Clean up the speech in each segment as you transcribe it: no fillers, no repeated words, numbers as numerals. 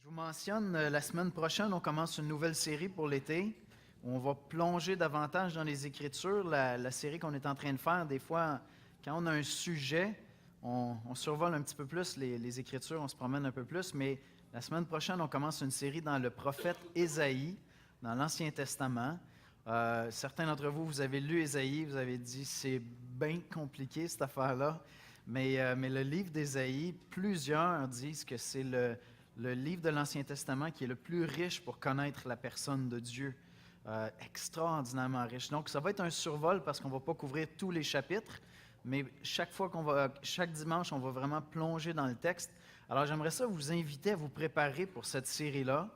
vous mentionne, la semaine prochaine, on commence une nouvelle série pour l'été. On va plonger davantage dans les Écritures. La série qu'on est en train de faire, des fois, quand on a un sujet, on survole un petit peu plus les Écritures, on se promène un peu plus. Mais la semaine prochaine, on commence une série dans le prophète Ésaïe, dans l'Ancien Testament. Certains d'entre vous, vous avez lu Ésaïe, vous avez dit c'est bien compliqué cette affaire-là. Mais le livre d'Ésaïe, plusieurs disent que c'est le livre de l'Ancien Testament qui est le plus riche pour connaître la personne de Dieu. Extraordinairement riche. Donc, ça va être un survol parce qu'on ne va pas couvrir tous les chapitres, mais chaque dimanche, on va vraiment plonger dans le texte. Alors, j'aimerais ça vous inviter à vous préparer pour cette série-là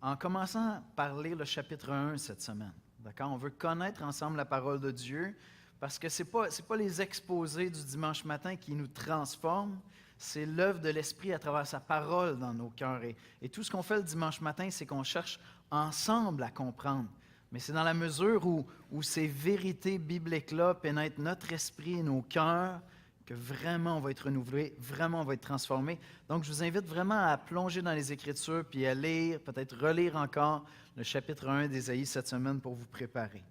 en commençant par lire le chapitre 1 cette semaine. D'accord? On veut connaître ensemble la parole de Dieu parce que ce n'est pas les exposés du dimanche matin qui nous transforment, c'est l'œuvre de l'Esprit à travers sa parole dans nos cœurs. Et tout ce qu'on fait le dimanche matin, c'est qu'on cherche ensemble à comprendre. Mais c'est dans la mesure où ces vérités bibliques-là pénètrent notre esprit et nos cœurs que vraiment on va être renouvelé, vraiment on va être transformé. Donc, je vous invite vraiment à plonger dans les Écritures puis à lire, peut-être relire encore le chapitre 1 d'Ésaïe cette semaine pour vous préparer.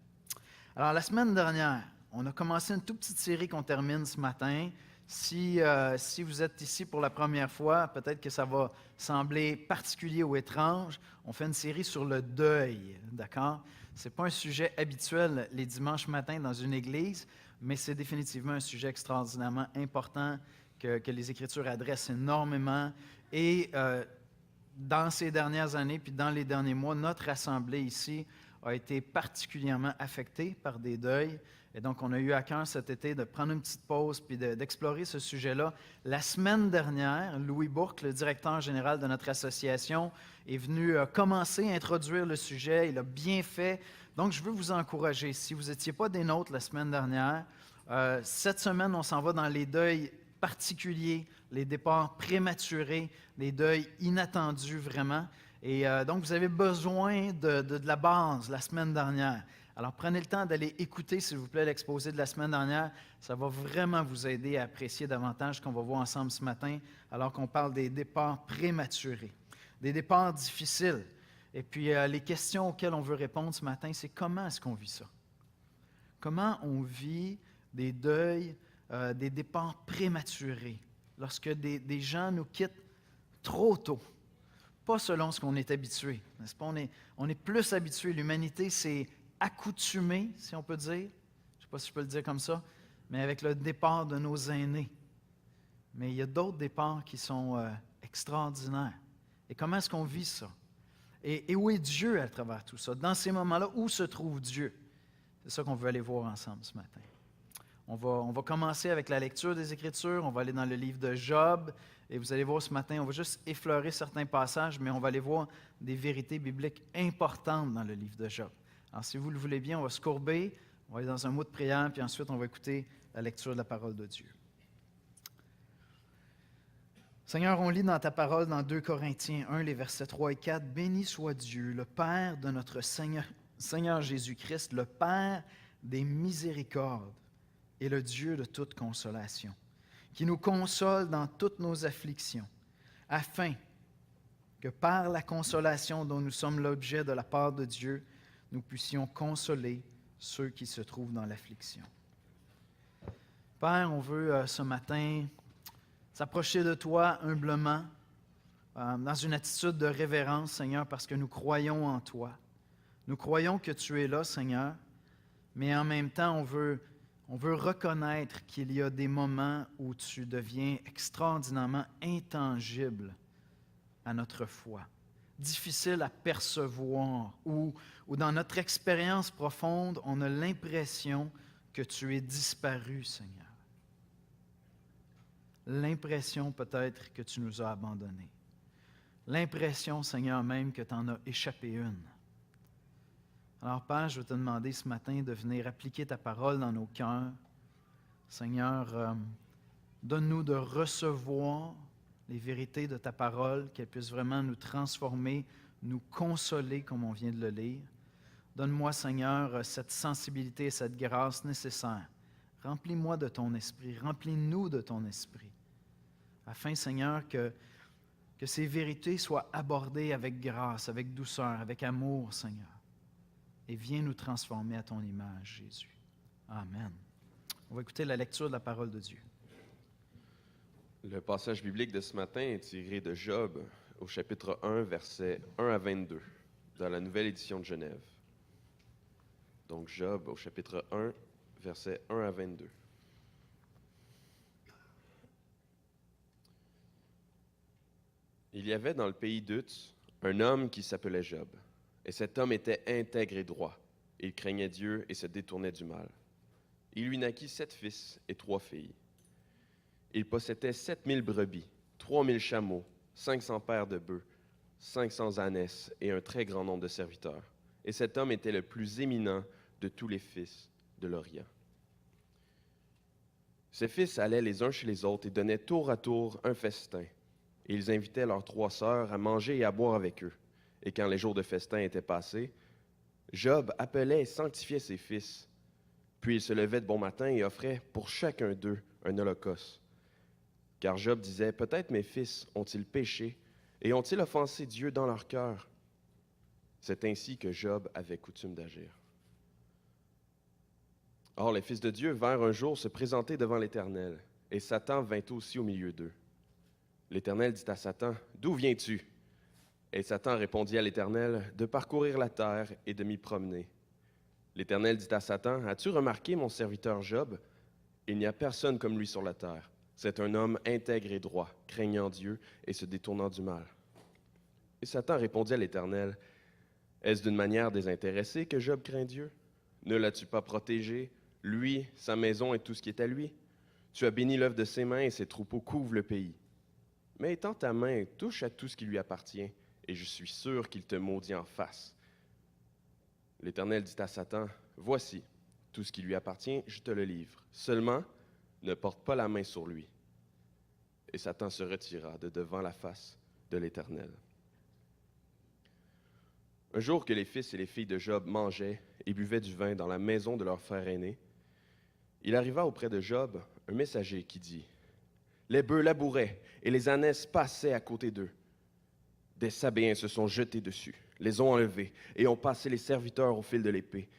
Alors, la semaine dernière, on a commencé une toute petite série qu'on termine ce matin. Si vous êtes ici pour la première fois, peut-être que ça va sembler particulier ou étrange. On fait une série sur le deuil, d'accord? Ce n'est pas un sujet habituel les dimanches matins dans une église, mais c'est définitivement un sujet extraordinairement important que les Écritures adressent énormément. Et dans ces dernières années, puis dans les derniers mois, notre assemblée ici a été particulièrement affectée par des deuils. Et donc, on a eu à cœur cet été de prendre une petite pause puis d'explorer ce sujet-là. La semaine dernière, Louis Bourque, le directeur général de notre association, est venu commencer à introduire le sujet. Il a bien fait. Donc, je veux vous encourager. Si vous n'étiez pas des nôtres la semaine dernière, cette semaine, on s'en va dans les deuils particuliers, les départs prématurés, les deuils inattendus vraiment. Et donc, vous avez besoin de la base la semaine dernière. Alors, prenez le temps d'aller écouter, s'il vous plaît, l'exposé de la semaine dernière. Ça va vraiment vous aider à apprécier davantage ce qu'on va voir ensemble ce matin, alors qu'on parle des départs prématurés, des départs difficiles. Et puis, les questions auxquelles on veut répondre ce matin, c'est comment est-ce qu'on vit ça? Comment on vit des deuils, des départs prématurés, lorsque des gens nous quittent trop tôt? Pas selon ce qu'on est habitué, n'est-ce pas? On est plus habitué. L'humanité s'est accoutumée, si on peut dire, je ne sais pas si je peux le dire comme ça, mais avec le départ de nos aînés. Mais il y a d'autres départs qui sont extraordinaires. Et comment est-ce qu'on vit ça? Et où est Dieu à travers tout ça? Dans ces moments-là, où se trouve Dieu? C'est ça qu'on veut aller voir ensemble ce matin. On va commencer avec la lecture des Écritures. On va aller dans le livre de Job. Et vous allez voir ce matin, on va juste effleurer certains passages, mais on va aller voir des vérités bibliques importantes dans le livre de Job. Alors, si vous le voulez bien, on va se courber, on va aller dans un mot de prière, puis ensuite, on va écouter la lecture de la parole de Dieu. Seigneur, on lit dans ta parole dans 2 Corinthiens 1, les versets 3 et 4. « Béni soit Dieu, le Père de notre Seigneur Jésus-Christ, le Père des miséricordes et le Dieu de toute consolation, qui nous console dans toutes nos afflictions, afin que par la consolation dont nous sommes l'objet de la part de Dieu, nous puissions consoler ceux qui se trouvent dans l'affliction. » Père, on veut ce matin s'approcher de toi humblement, dans une attitude de révérence, Seigneur, parce que nous croyons en toi. Nous croyons que tu es là, Seigneur, mais en même temps, on veut reconnaître qu'il y a des moments où tu deviens extraordinairement intangible à notre foi, difficile à percevoir, ou dans notre expérience profonde, on a l'impression que tu es disparu, Seigneur. L'impression peut-être que tu nous as abandonnés. L'impression, Seigneur, même que tu en as échappé une. Alors, Père, je veux te demander ce matin de venir appliquer ta parole dans nos cœurs. Seigneur, donne-nous de recevoir les vérités de ta parole, qu'elles puissent vraiment nous transformer, nous consoler comme on vient de le lire. Donne-moi, Seigneur, cette sensibilité et cette grâce nécessaires. Remplis-moi de ton esprit, remplis-nous de ton esprit, afin, Seigneur, que Que ces vérités soient abordées avec grâce, avec douceur, avec amour, Seigneur. Et viens nous transformer à ton image, Jésus. Amen. On va écouter la lecture de la parole de Dieu. Le passage biblique de ce matin est tiré de Job au chapitre 1, versets 1 à 22, dans la Nouvelle Édition de Genève. Donc Job au chapitre 1, versets 1 à 22. Il y avait dans le pays d'Uz un homme qui s'appelait Job. Et cet homme était intègre et droit. Il craignait Dieu et se détournait du mal. Il lui naquit 7 fils et 3 filles. Il possédait 7000 brebis, 3000 chameaux, 500 paires de bœufs, 500 ânesses et un très grand nombre de serviteurs. Et cet homme était le plus éminent de tous les fils de l'Orient. Ses fils allaient les uns chez les autres et donnaient tour à tour un festin. Et ils invitaient leurs 3 sœurs à manger et à boire avec eux. Et quand les jours de festin étaient passés, Job appelait et sanctifiait ses fils. Puis il se levait de bon matin et offrait pour chacun d'eux un holocauste. Car Job disait, peut-être mes fils ont-ils péché et ont-ils offensé Dieu dans leur cœur? C'est ainsi que Job avait coutume d'agir. Or, les fils de Dieu vinrent un jour se présenter devant l'Éternel, et Satan vint aussi au milieu d'eux. L'Éternel dit à Satan, « D'où viens-tu? » Et Satan répondit à l'Éternel, « De parcourir la terre et de m'y promener. » L'Éternel dit à Satan, « As-tu remarqué mon serviteur Job? Il n'y a personne comme lui sur la terre. C'est un homme intègre et droit, craignant Dieu et se détournant du mal. » Et Satan répondit à l'Éternel, « Est-ce d'une manière désintéressée que Job craint Dieu? Ne l'as-tu pas protégé, lui, sa maison et tout ce qui est à lui? Tu as béni l'œuvre de ses mains et ses troupeaux couvrent le pays. Mais étends ta main, touche à tout ce qui lui appartient, et je suis sûr qu'il te maudit en face. » L'Éternel dit à Satan, « Voici, tout ce qui lui appartient, je te le livre. Seulement, ne porte pas la main sur lui. » Et Satan se retira de devant la face de l'Éternel. Un jour que les fils et les filles de Job mangeaient et buvaient du vin dans la maison de leur frère aîné, il arriva auprès de Job un messager qui dit, « Les bœufs labouraient et les ânesses passaient à côté d'eux. Des Sabéens se sont jetés dessus, les ont enlevés et ont passé les serviteurs au fil de l'épée.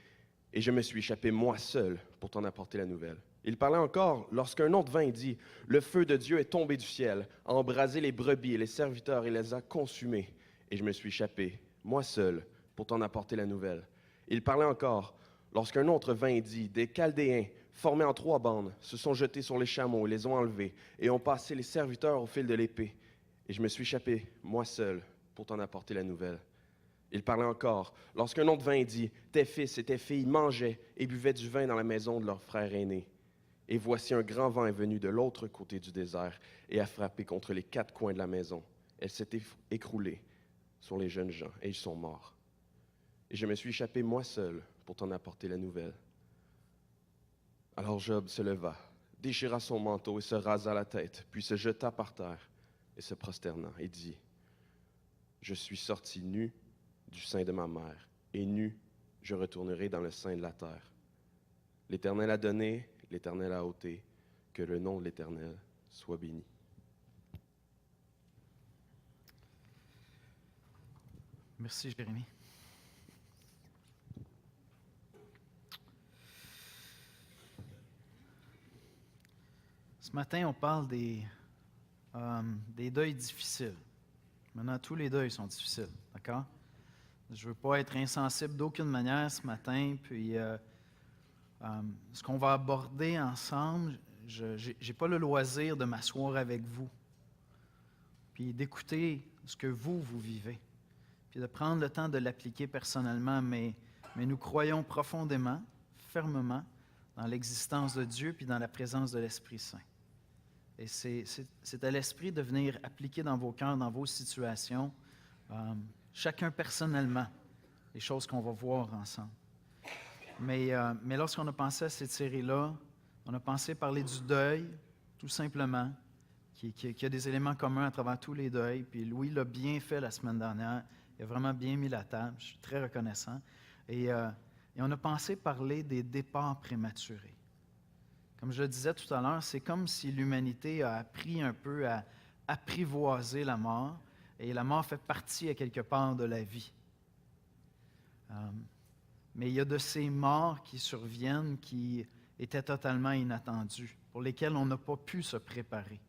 Et je me suis échappé moi seul pour t'en apporter la nouvelle. » Il parlait encore lorsqu'un autre vint et dit, « Le feu de Dieu est tombé du ciel, a embrasé les brebis et les serviteurs et les a consumés. Et je me suis échappé, moi seul, pour t'en apporter la nouvelle. » Il parlait encore lorsqu'un autre vint et dit, « Des Chaldéens, formés en 3 bandes, se sont jetés sur les chameaux et les ont enlevés et ont passé les serviteurs au fil de l'épée. Et je me suis échappé, moi seul, pour t'en apporter la nouvelle. » Il parlait encore lorsqu'un autre vint et dit, « Tes fils et tes filles mangeaient et buvaient du vin dans la maison de leur frère aîné. Et voici un grand vent est venu de l'autre côté du désert et a frappé contre les 4 coins de la maison. Elle s'est écroulée sur les jeunes gens et ils sont morts. Et je me suis échappé moi seul pour t'en apporter la nouvelle. » Alors Job se leva, déchira son manteau et se rasa la tête, puis se jeta par terre et se prosternant et dit, « Je suis sorti nu du sein de ma mère, et nu je retournerai dans le sein de la terre. L'Éternel a donné, l'Éternel a ôté, que le nom de l'Éternel soit béni. » Merci, Jérémie. Ce matin, on parle des deuils difficiles. Maintenant, tous les deuils sont difficiles, d'accord? Je ne veux pas être insensible d'aucune manière ce matin, puis ce qu'on va aborder ensemble, je n'ai pas le loisir de m'asseoir avec vous, puis d'écouter ce que vous vivez, puis de prendre le temps de l'appliquer personnellement, mais nous croyons profondément, fermement, dans l'existence de Dieu, puis dans la présence de l'Esprit Saint. Et c'est à l'Esprit de venir appliquer dans vos cœurs, dans vos situations, chacun personnellement, les choses qu'on va voir ensemble. Mais lorsqu'on a pensé à cette série-là, on a pensé parler du deuil, tout simplement, qui a des éléments communs à travers tous les deuils. Puis Louis l'a bien fait la semaine dernière. Il a vraiment bien mis la table. Je suis très reconnaissant. Et on a pensé parler des départs prématurés. Comme je le disais tout à l'heure, c'est comme si l'humanité a appris un peu à apprivoiser la mort Et la mort fait partie, à quelque part, de la vie. Mais il y a de ces morts qui surviennent qui étaient totalement inattendues, pour lesquelles on n'a pas pu se préparer.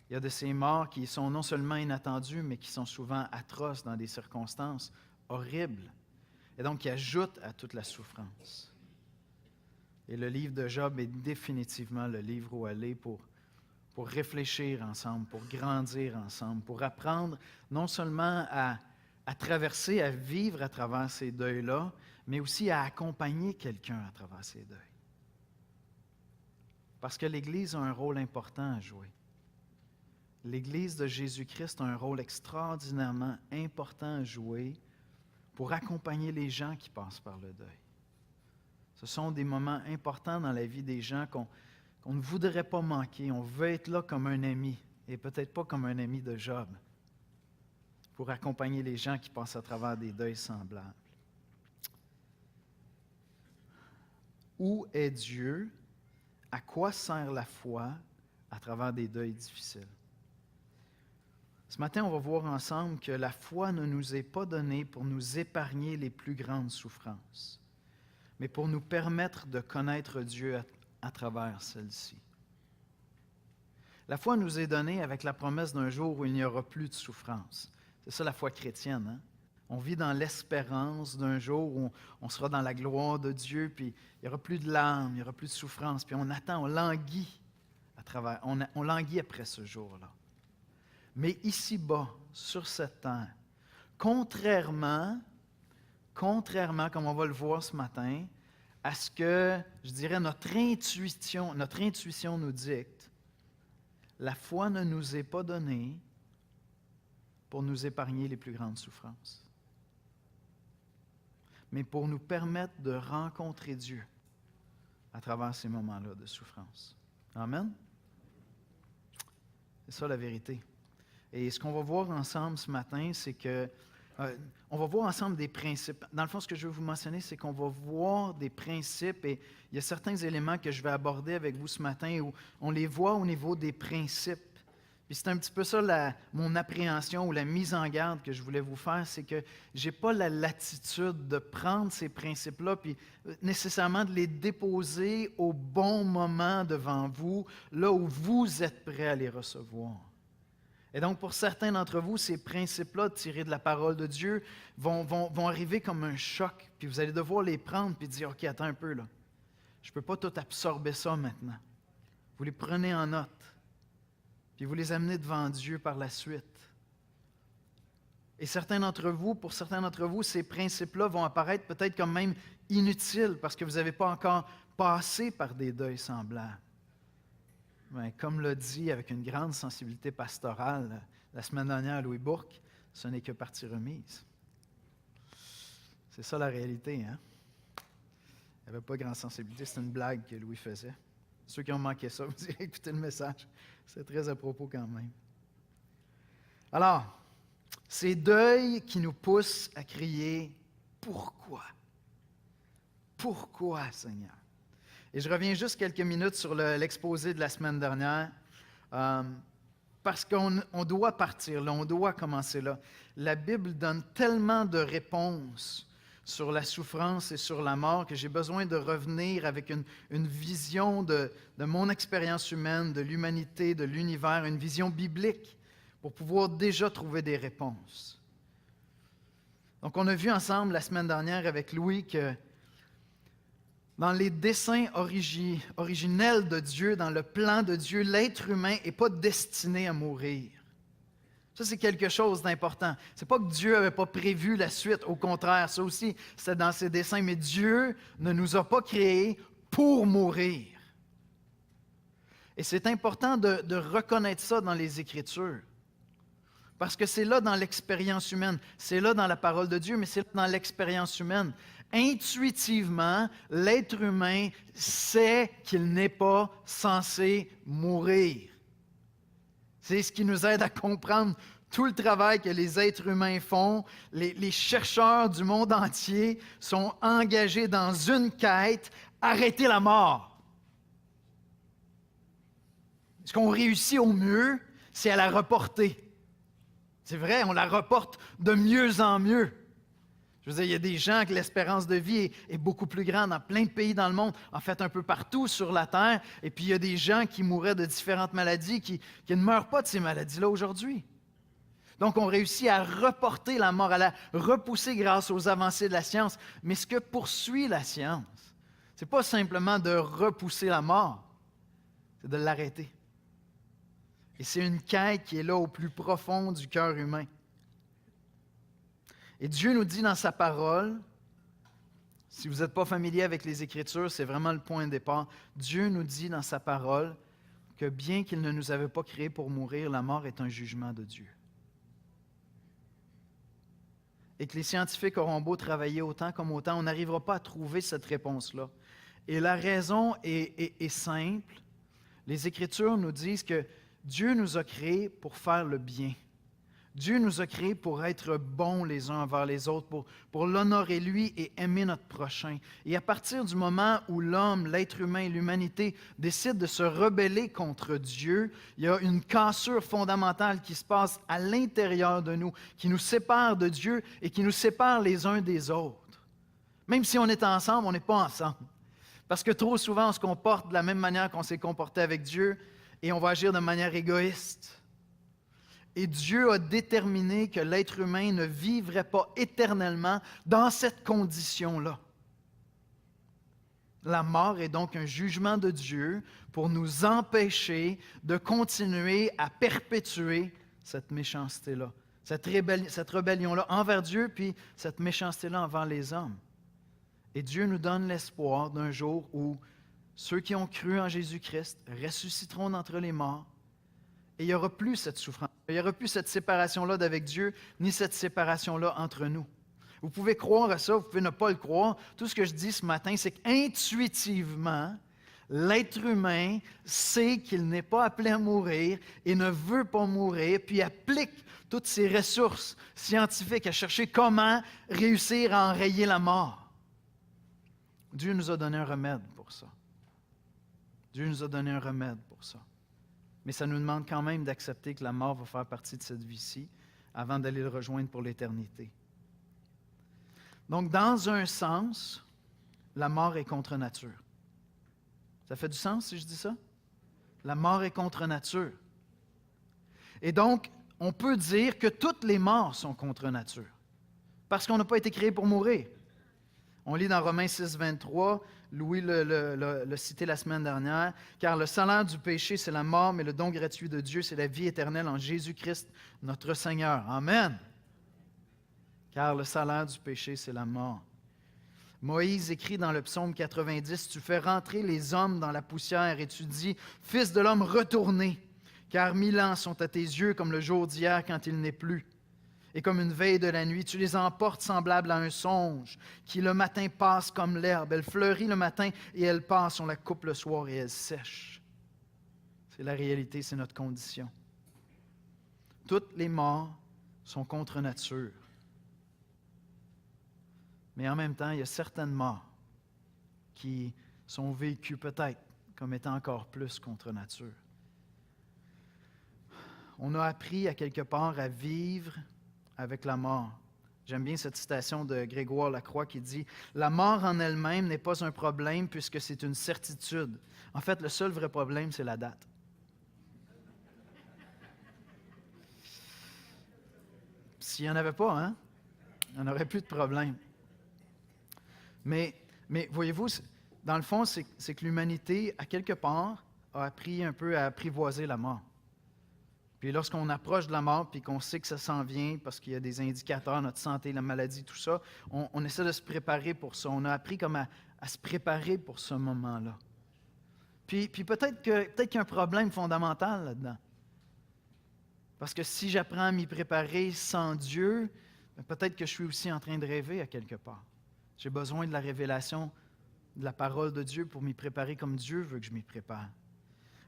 Il y a de ces morts qui sont non seulement inattendues, mais qui sont souvent atroces dans des circonstances horribles, et donc qui ajoutent à toute la souffrance. Et le livre de Job est définitivement le livre où aller pour réfléchir ensemble, pour grandir ensemble, pour apprendre non seulement à traverser, à vivre à travers ces deuils-là, mais aussi à accompagner quelqu'un à travers ces deuils. Parce que l'Église a un rôle important à jouer. L'Église de Jésus-Christ a un rôle extraordinairement important à jouer pour accompagner les gens qui passent par le deuil. Ce sont des moments importants dans la vie des gens qu'on ne voudrait pas manquer. On veut être là comme un ami, et peut-être pas comme un ami de Job, pour accompagner les gens qui passent à travers des deuils semblables. Où est Dieu? À quoi sert la foi à travers des deuils difficiles? Ce matin, on va voir ensemble que la foi ne nous est pas donnée pour nous épargner les plus grandes souffrances, mais pour nous permettre de connaître Dieu à travers celle-ci. La foi nous est donnée avec la promesse d'un jour où il n'y aura plus de souffrance. C'est ça la foi chrétienne, hein? On vit dans l'espérance d'un jour où on sera dans la gloire de Dieu, puis il n'y aura plus de larmes, il n'y aura plus de souffrance, puis on attend, on languit on languit après ce jour-là. Mais ici-bas, sur cette terre, contrairement, comme on va le voir ce matin, à ce que, je dirais, notre intuition nous dicte, la foi ne nous est pas donnée pour nous épargner les plus grandes souffrances, mais pour nous permettre de rencontrer Dieu à travers ces moments-là de souffrance. Amen? C'est ça la vérité. Et ce qu'on va voir ensemble ce matin, c'est que on va voir ensemble des principes. Dans le fond, ce que je veux vous mentionner, c'est qu'on va voir des principes, et il y a certains éléments que je vais aborder avec vous ce matin où on les voit au niveau des principes. Puis c'est un petit peu ça mon appréhension ou la mise en garde que je voulais vous faire, c'est que je n'ai pas la latitude de prendre ces principes-là puis nécessairement de les déposer au bon moment devant vous, là où vous êtes prêts à les recevoir. Et donc, pour certains d'entre vous, ces principes-là tirés de la parole de Dieu vont arriver comme un choc, puis vous allez devoir les prendre puis dire, OK, attends un peu, là. Je ne peux pas tout absorber ça maintenant. Vous les prenez en note, puis vous les amenez devant Dieu par la suite. Et pour certains d'entre vous, ces principes-là vont apparaître peut-être comme même inutiles parce que vous n'avez pas encore passé par des deuils semblables. Mais comme l'a dit avec une grande sensibilité pastorale la semaine dernière à Louis Bourque, ce n'est que partie remise. C'est ça la réalité, hein? Il n'y avait pas grande sensibilité, c'est une blague que Louis faisait. Ceux qui ont manqué ça, vous irez écouter le message. C'est très à propos quand même. Alors, ces deuils qui nous poussent à crier « Pourquoi? Pourquoi, Seigneur? » Et je reviens juste quelques minutes sur l'exposé de la semaine dernière, parce qu'on doit partir là, on doit commencer là. La Bible donne tellement de réponses sur la souffrance et sur la mort que j'ai besoin de revenir avec une vision de mon expérience humaine, de l'humanité, de l'univers, une vision biblique pour pouvoir déjà trouver des réponses. Donc, on a vu ensemble la semaine dernière avec Louis que dans les desseins originels de Dieu, dans le plan de Dieu, l'être humain n'est pas destiné à mourir. Ça, c'est quelque chose d'important. Ce n'est pas que Dieu n'avait pas prévu la suite. Au contraire, ça aussi, c'est dans ses desseins. Mais Dieu ne nous a pas créés pour mourir. Et c'est important de reconnaître ça dans les Écritures. Parce que c'est là dans l'expérience humaine. C'est là dans la parole de Dieu, mais c'est là dans l'expérience humaine. Intuitivement, l'être humain sait qu'il n'est pas censé mourir. C'est ce qui nous aide à comprendre tout le travail que les êtres humains font. Les chercheurs du monde entier sont engagés dans une quête, arrêter la mort. Ce qu'on réussit au mieux, c'est à la reporter. C'est vrai, on la reporte de mieux en mieux. Je veux dire, il y a des gens que l'espérance de vie est beaucoup plus grande dans plein de pays dans le monde, en fait un peu partout sur la Terre. Et puis il y a des gens qui mouraient de différentes maladies qui ne meurent pas de ces maladies-là aujourd'hui. Donc on réussit à reporter la mort, à la repousser grâce aux avancées de la science. Mais ce que poursuit la science, ce n'est pas simplement de repousser la mort, c'est de l'arrêter. Et c'est une quête qui est là au plus profond du cœur humain. Et Dieu nous dit dans sa parole, si vous n'êtes pas familier avec les Écritures, c'est vraiment le point de départ. Dieu nous dit dans sa parole que bien qu'il ne nous avait pas créés pour mourir, la mort est un jugement de Dieu. Et que les scientifiques auront beau travailler autant comme autant, on n'arrivera pas à trouver cette réponse-là. Et la raison est simple. Les Écritures nous disent que Dieu nous a créés pour faire le bien. Dieu nous a créés pour être bons les uns envers les autres, pour l'honorer lui et aimer notre prochain. Et à partir du moment où l'homme, l'être humain, l'humanité décide de se rebeller contre Dieu, il y a une cassure fondamentale qui se passe à l'intérieur de nous, qui nous sépare de Dieu et qui nous sépare les uns des autres. Même si on est ensemble, on n'est pas ensemble. Parce que trop souvent, on se comporte de la même manière qu'on s'est comporté avec Dieu et on va agir de manière égoïste. Et Dieu a déterminé que l'être humain ne vivrait pas éternellement dans cette condition-là. La mort est donc un jugement de Dieu pour nous empêcher de continuer à perpétuer cette méchanceté-là, cette rébellion-là envers Dieu, puis cette méchanceté-là envers les hommes. Et Dieu nous donne l'espoir d'un jour où ceux qui ont cru en Jésus-Christ ressusciteront d'entre les morts. Et il n'y aura plus cette souffrance, il n'y aura plus cette séparation-là d'avec Dieu, ni cette séparation-là entre nous. Vous pouvez croire à ça, vous pouvez ne pas le croire. Tout ce que je dis ce matin, c'est qu'intuitivement, l'être humain sait qu'il n'est pas appelé à mourir et ne veut pas mourir, puis applique toutes ses ressources scientifiques à chercher comment réussir à enrayer la mort. Dieu nous a donné un remède pour ça. Dieu nous a donné un remède pour ça. Mais ça nous demande quand même d'accepter que la mort va faire partie de cette vie-ci avant d'aller le rejoindre pour l'éternité. Donc, dans un sens, la mort est contre nature. Ça fait du sens si je dis ça? La mort est contre nature. Et donc, on peut dire que toutes les morts sont contre nature, parce qu'on n'a pas été créé pour mourir. On lit dans Romains 6, 23, Louis l'a cité la semaine dernière, « Car le salaire du péché, c'est la mort, mais le don gratuit de Dieu, c'est la vie éternelle en Jésus-Christ, notre Seigneur. » Amen. Car le salaire du péché, c'est la mort. Moïse écrit dans le psaume 90, « Tu fais rentrer les hommes dans la poussière et tu dis, « Fils de l'homme, retournez, car 1000 ans sont à tes yeux comme le jour d'hier quand il n'est plus. » Et comme une veille de la nuit, tu les emportes semblables à un songe, qui le matin passe comme l'herbe. Elle fleurit le matin et elle passe, on la coupe le soir et elle sèche. C'est la réalité, c'est notre condition. Toutes les morts sont contre nature. Mais en même temps, il y a certaines morts qui sont vécues peut-être comme étant encore plus contre nature. On a appris à quelque part à vivre avec la mort. J'aime bien cette citation de Grégoire Lacroix qui dit « La mort en elle-même n'est pas un problème puisque c'est une certitude. En fait, le seul vrai problème, c'est la date. » S'il n'y en avait pas, hein, il n'y en aurait plus de problème. Mais voyez-vous, dans le fond, c'est que l'humanité, à quelque part, a appris un peu à apprivoiser la mort. Puis lorsqu'on approche de la mort, puis qu'on sait que ça s'en vient, parce qu'il y a des indicateurs, notre santé, la maladie, tout ça, on essaie de se préparer pour ça. On a appris comme à se préparer pour ce moment-là. Puis peut-être qu'il y a un problème fondamental là-dedans. Parce que si j'apprends à m'y préparer sans Dieu, peut-être que je suis aussi en train de rêver à quelque part. J'ai besoin de la révélation de la parole de Dieu pour m'y préparer comme Dieu veut que je m'y prépare.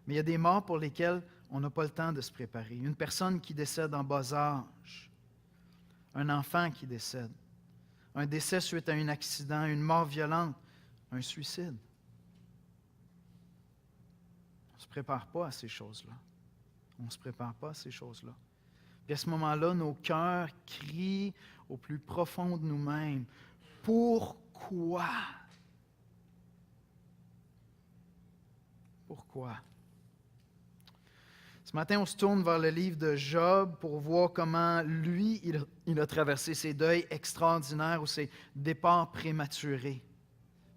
Mais il y a des morts pour lesquelles on n'a pas le temps de se préparer. Une personne qui décède en bas âge, un enfant qui décède, un décès suite à un accident, une mort violente, un suicide. On ne se prépare pas à ces choses-là. On ne se prépare pas à ces choses-là. Puis à ce moment-là, nos cœurs crient au plus profond de nous-mêmes. Pourquoi? Pourquoi? Ce matin, on se tourne vers le livre de Job pour voir comment lui, il a traversé ses deuils extraordinaires ou ses départs prématurés.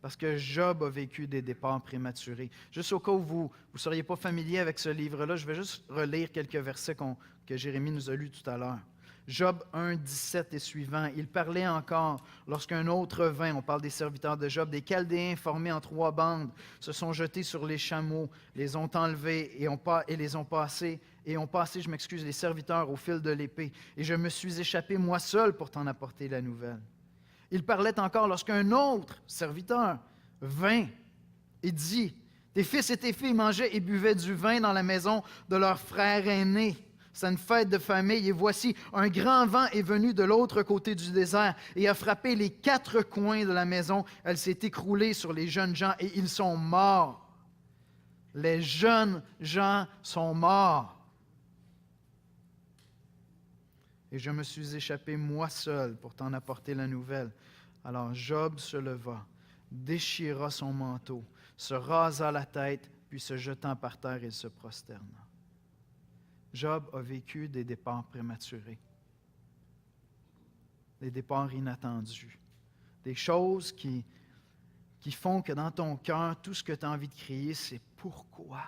Parce que Job a vécu des départs prématurés. Juste au cas où vous ne seriez pas familier avec ce livre-là, je vais juste relire quelques versets que Jérémie nous a lus tout à l'heure. Job 1, 17 et suivant. Il parlait encore lorsqu'un autre vint, on parle des serviteurs de Job, des Chaldéens formés en 3 bandes, se sont jetés sur les chameaux, les ont enlevés et les ont passés, les serviteurs au fil de l'épée. Et je me suis échappé moi seul pour t'en apporter la nouvelle. Il parlait encore lorsqu'un autre serviteur vint et dit, tes fils et tes filles mangeaient et buvaient du vin dans la maison de leur frère aîné. C'est une fête de famille, et voici, un grand vent est venu de l'autre côté du désert et a frappé les 4 coins de la maison. Elle s'est écroulée sur les jeunes gens et ils sont morts. Les jeunes gens sont morts. Et je me suis échappé moi seul pour t'en apporter la nouvelle. Alors Job se leva, déchira son manteau, se rasa la tête, puis se jetant par terre, il se prosterna. Job a vécu des départs prématurés, des départs inattendus, des choses qui font que dans ton cœur, tout ce que tu as envie de crier, c'est « Pourquoi?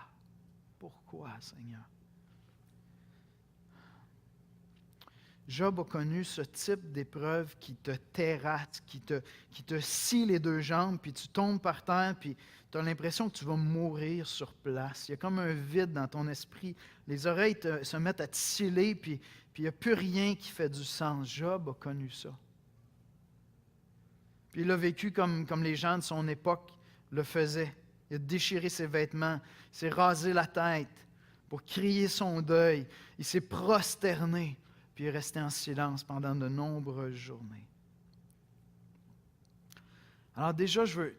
Pourquoi, Seigneur? » Job a connu ce type d'épreuve qui te terrasse, qui te scie les 2 jambes, puis tu tombes par terre, puis tu as l'impression que tu vas mourir sur place. Il y a comme un vide dans ton esprit. Les oreilles se mettent à te sciller, puis il n'y a plus rien qui fait du sens. Job a connu ça. Puis il a vécu comme les gens de son époque le faisaient. Il a déchiré ses vêtements, il s'est rasé la tête pour crier son deuil. Il s'est prosterné. Puis il est resté en silence pendant de nombreuses journées. Alors déjà, je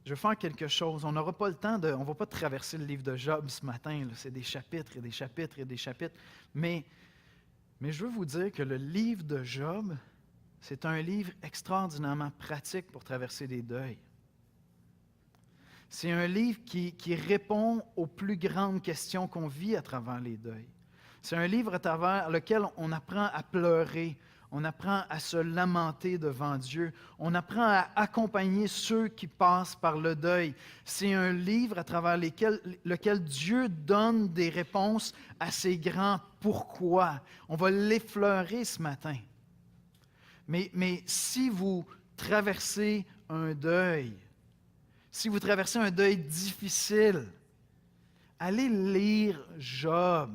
veux faire quelque chose. On n'aura pas le temps on ne va pas traverser le livre de Job ce matin. Là. C'est des chapitres et des chapitres et des chapitres. Mais je veux vous dire que le livre de Job, c'est un livre extraordinairement pratique pour traverser des deuils. C'est un livre qui répond aux plus grandes questions qu'on vit à travers les deuils. C'est un livre à travers lequel on apprend à pleurer, on apprend à se lamenter devant Dieu, on apprend à accompagner ceux qui passent par le deuil. C'est un livre à travers lequel Dieu donne des réponses à ces grands pourquoi. On va l'effleurer ce matin. Mais si vous traversez un deuil, si vous traversez un deuil difficile, allez lire Job.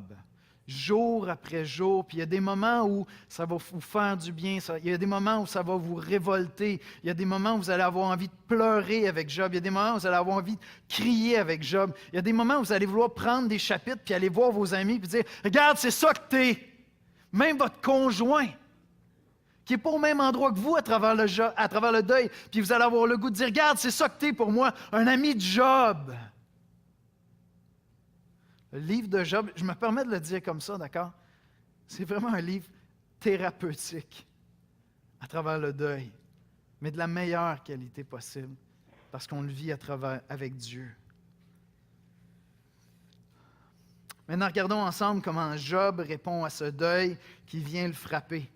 Jour après jour, puis il y a des moments où ça va vous faire du bien, il y a des moments où ça va vous révolter, il y a des moments où vous allez avoir envie de pleurer avec Job, il y a des moments où vous allez avoir envie de crier avec Job, il y a des moments où vous allez vouloir prendre des chapitres puis aller voir vos amis puis dire « Regarde, c'est ça que t'es! » Même votre conjoint, qui n'est pas au même endroit que vous à travers le deuil, puis vous allez avoir le goût de dire « Regarde, c'est ça que t'es pour moi, un ami de Job! » Le livre de Job, je me permets de le dire comme ça, d'accord? C'est vraiment un livre thérapeutique à travers le deuil, mais de la meilleure qualité possible, parce qu'on le vit avec Dieu. Maintenant, regardons ensemble comment Job répond à ce deuil qui vient le frapper.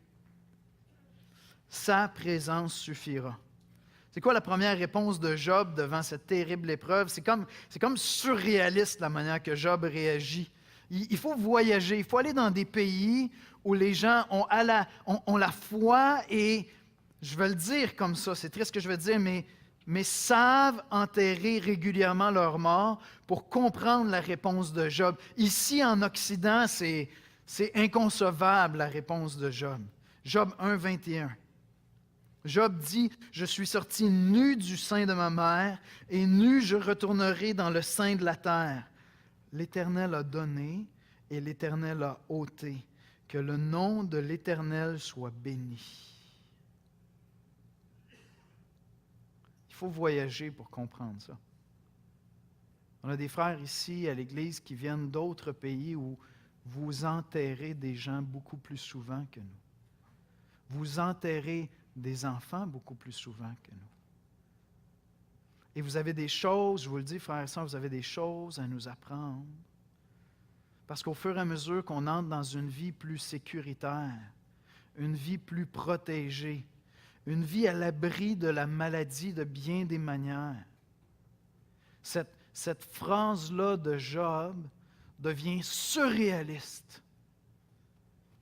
Sa présence suffira. C'est quoi la première réponse de Job devant cette terrible épreuve? C'est comme surréaliste la manière que Job réagit. Il faut voyager, il faut aller dans des pays où les gens ont la foi et, je vais le dire comme ça, c'est triste ce que je vais dire, mais savent enterrer régulièrement leurs morts pour comprendre la réponse de Job. Ici, en Occident, c'est inconcevable la réponse de Job. Job 1, 21. Job dit, « Je suis sorti nu du sein de ma mère, et nu je retournerai dans le sein de la terre. L'Éternel a donné, et l'Éternel a ôté. Que le nom de l'Éternel soit béni. » Il faut voyager pour comprendre ça. On a des frères ici à l'Église qui viennent d'autres pays où vous enterrez des gens beaucoup plus souvent que nous. Vous enterrez des enfants beaucoup plus souvent que nous. Et vous avez des choses, je vous le dis, frères et sœurs, vous avez des choses à nous apprendre. Parce qu'au fur et à mesure qu'on entre dans une vie plus sécuritaire, une vie plus protégée, une vie à l'abri de la maladie de bien des manières, cette phrase-là de Job devient surréaliste.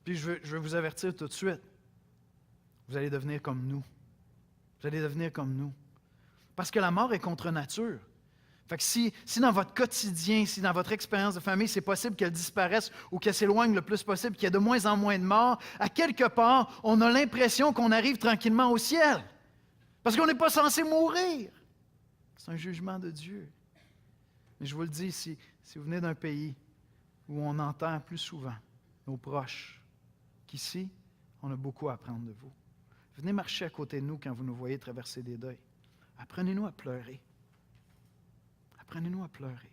Puis je veux vous avertir tout de suite, vous allez devenir comme nous. Vous allez devenir comme nous. Parce que la mort est contre nature. Fait que si dans votre quotidien, si dans votre expérience de famille, c'est possible qu'elle disparaisse ou qu'elle s'éloigne le plus possible, qu'il y ait de moins en moins de morts, à quelque part, on a l'impression qu'on arrive tranquillement au ciel. Parce qu'on n'est pas censé mourir. C'est un jugement de Dieu. Mais je vous le dis, si vous venez d'un pays où on enterre plus souvent nos proches qu'ici, on a beaucoup à apprendre de vous. Venez marcher à côté de nous quand vous nous voyez traverser des deuils. Apprenez-nous à pleurer. Apprenez-nous à pleurer.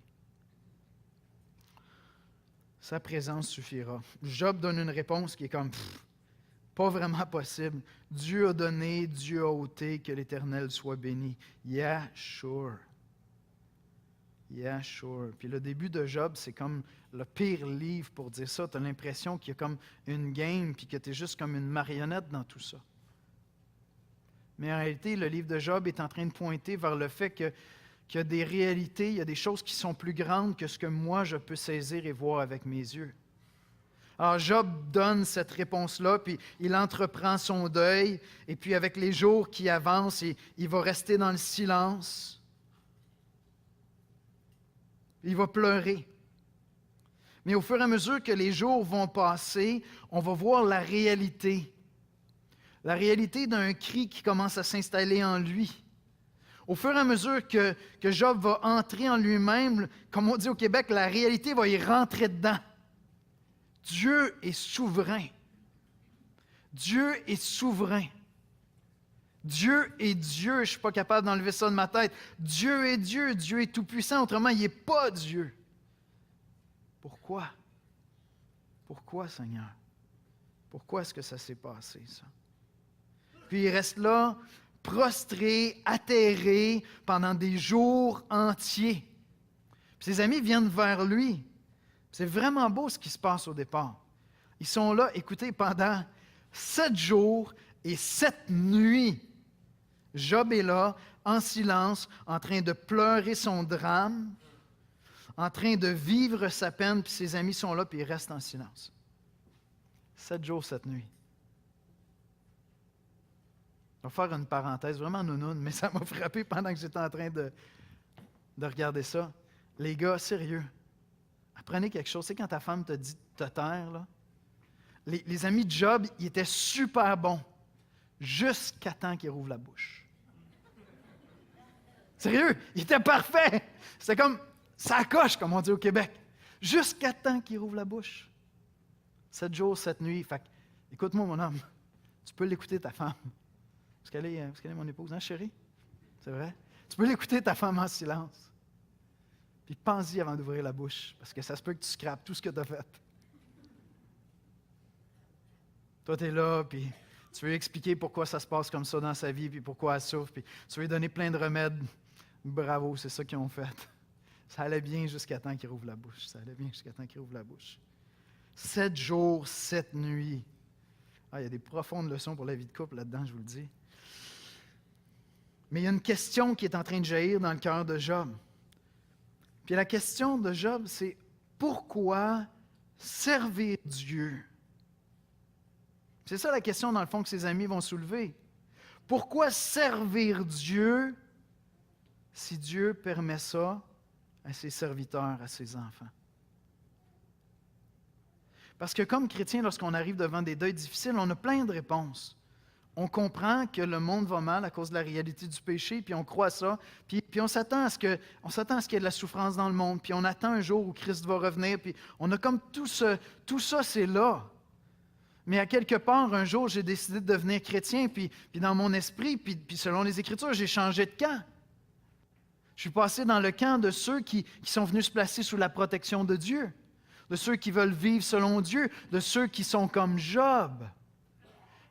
Sa présence suffira. Job donne une réponse qui est comme pas vraiment possible. Dieu a donné, Dieu a ôté, que l'Éternel soit béni. Yeah, sure. Yeah, sure. Puis le début de Job, c'est comme le pire livre pour dire ça. Tu as l'impression qu'il y a comme une game puis que tu es juste comme une marionnette dans tout ça. Mais en réalité, le livre de Job est en train de pointer vers le fait qu'il y a des réalités, il y a des choses qui sont plus grandes que ce que moi je peux saisir et voir avec mes yeux. Alors Job donne cette réponse-là, puis il entreprend son deuil, et puis avec les jours qui avancent, il va rester dans le silence. Il va pleurer. Mais au fur et à mesure que les jours vont passer, on va voir la réalité. La réalité d'un cri qui commence à s'installer en lui. Au fur et à mesure que Job va entrer en lui-même, comme on dit au Québec, la réalité va y rentrer dedans. Dieu est souverain. Dieu est souverain. Dieu est Dieu. Je ne suis pas capable d'enlever ça de ma tête. Dieu est Dieu. Dieu est tout-puissant. Autrement, il n'est pas Dieu. Pourquoi? Pourquoi, Seigneur? Pourquoi est-ce que ça s'est passé, ça? Puis il reste là, prostré, atterré, pendant des jours entiers. Puis ses amis viennent vers lui. C'est vraiment beau ce qui se passe au départ. Ils sont là, écoutez, pendant 7 jours et 7 nuits. Job est là, en silence, en train de pleurer son drame, en train de vivre sa peine, puis ses amis sont là, puis ils restent en silence. 7 jours, 7 nuits. Je vais faire une parenthèse vraiment nounoune, mais ça m'a frappé pendant que j'étais en train de regarder ça. Les gars, sérieux, apprenez quelque chose. C'est quand ta femme te dit de te taire, là. Les amis de Job, ils étaient super bons, jusqu'à temps qu'ils rouvrent la bouche. Sérieux, ils étaient parfaits. C'était comme, ça coche, comme on dit au Québec. Jusqu'à temps qu'ils rouvrent la bouche. 7 jours, 7 nuits. Fait que, écoute-moi, mon homme, tu peux l'écouter, ta femme. Parce qu'elle est mon épouse, hein, chérie? C'est vrai? Tu peux l'écouter, ta femme, en silence. Puis pense-y avant d'ouvrir la bouche, parce que ça se peut que tu scrapes tout ce que tu as fait. Toi, tu es là, puis tu veux expliquer pourquoi ça se passe comme ça dans sa vie, puis pourquoi elle souffre, puis tu veux lui donner plein de remèdes. Bravo, c'est ça qu'ils ont fait. Ça allait bien jusqu'à temps qu'ils rouvrent la bouche. Ça allait bien jusqu'à temps qu'ils rouvrent la bouche. 7 jours, 7 nuits. Ah, il y a des profondes leçons pour la vie de couple là-dedans, je vous le dis. Mais il y a une question qui est en train de jaillir dans le cœur de Job. Puis la question de Job, c'est pourquoi servir Dieu? C'est ça la question, dans le fond, que ses amis vont soulever. Pourquoi servir Dieu si Dieu permet ça à ses serviteurs, à ses enfants? Parce que comme chrétien, lorsqu'on arrive devant des deuils difficiles, on a plein de réponses. On comprend que le monde va mal à cause de la réalité du péché, puis on croit ça, puis on s'attend à ce qu'il y ait de la souffrance dans le monde, puis on attend un jour où Christ va revenir, puis on a comme tout ça, c'est là. Mais à quelque part, un jour, j'ai décidé de devenir chrétien, puis dans mon esprit, puis selon les Écritures, j'ai changé de camp. Je suis passé dans le camp de ceux qui sont venus se placer sous la protection de Dieu. de ceux qui veulent vivre selon Dieu, de ceux qui sont comme Job.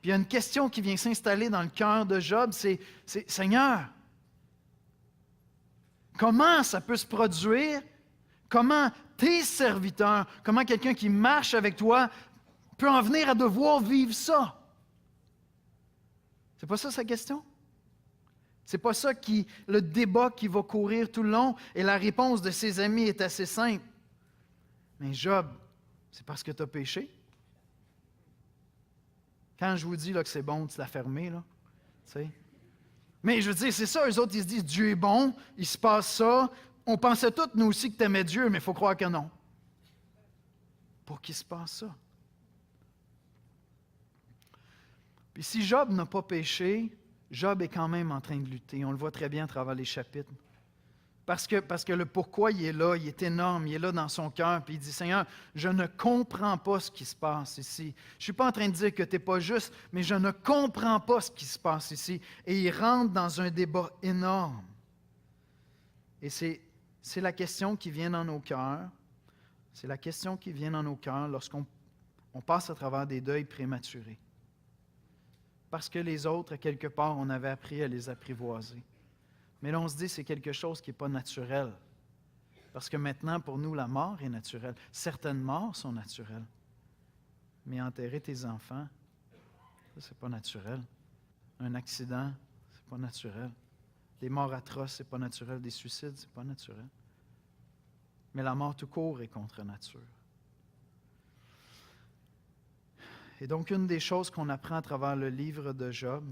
Puis il y a une question qui vient s'installer dans le cœur de Job, c'est Seigneur, comment ça peut se produire? Comment tes serviteurs, comment quelqu'un qui marche avec toi peut en venir à devoir vivre ça? C'est pas ça sa question? C'est pas ça le débat qui va courir tout le long, et la réponse de ses amis est assez simple. Mais Job, c'est parce que tu as péché? Quand je vous dis là, que c'est bon, tu l'as fermé, là, tu sais. Mais je veux dire, c'est ça, eux autres, ils se disent, Dieu est bon, il se passe ça. On pensait tous, nous aussi, que tu aimais Dieu, mais il faut croire que non. Pour qu'il se passe ça. Puis si Job n'a pas péché, Job est quand même en train de lutter. On le voit très bien à travers les chapitres. Parce que le pourquoi il est là, il est énorme, il est là dans son cœur, puis il dit, Seigneur, je ne comprends pas ce qui se passe ici. Je ne suis pas en train de dire que tu n'es pas juste, mais je ne comprends pas ce qui se passe ici. Et il rentre dans un débat énorme. Et c'est la question qui vient dans nos cœurs. C'est la question qui vient dans nos cœurs lorsqu'on passe à travers des deuils prématurés. Parce que les autres, à quelque part, on avait appris à les apprivoiser. Mais là, on se dit que c'est quelque chose qui n'est pas naturel. Parce que maintenant, pour nous, la mort est naturelle. Certaines morts sont naturelles. Mais enterrer tes enfants, ça, c'est pas naturel. Un accident, c'est pas naturel. Des morts atroces, c'est pas naturel. Des suicides, c'est pas naturel. Mais la mort tout court est contre nature. Et donc, une des choses qu'on apprend à travers le livre de Job,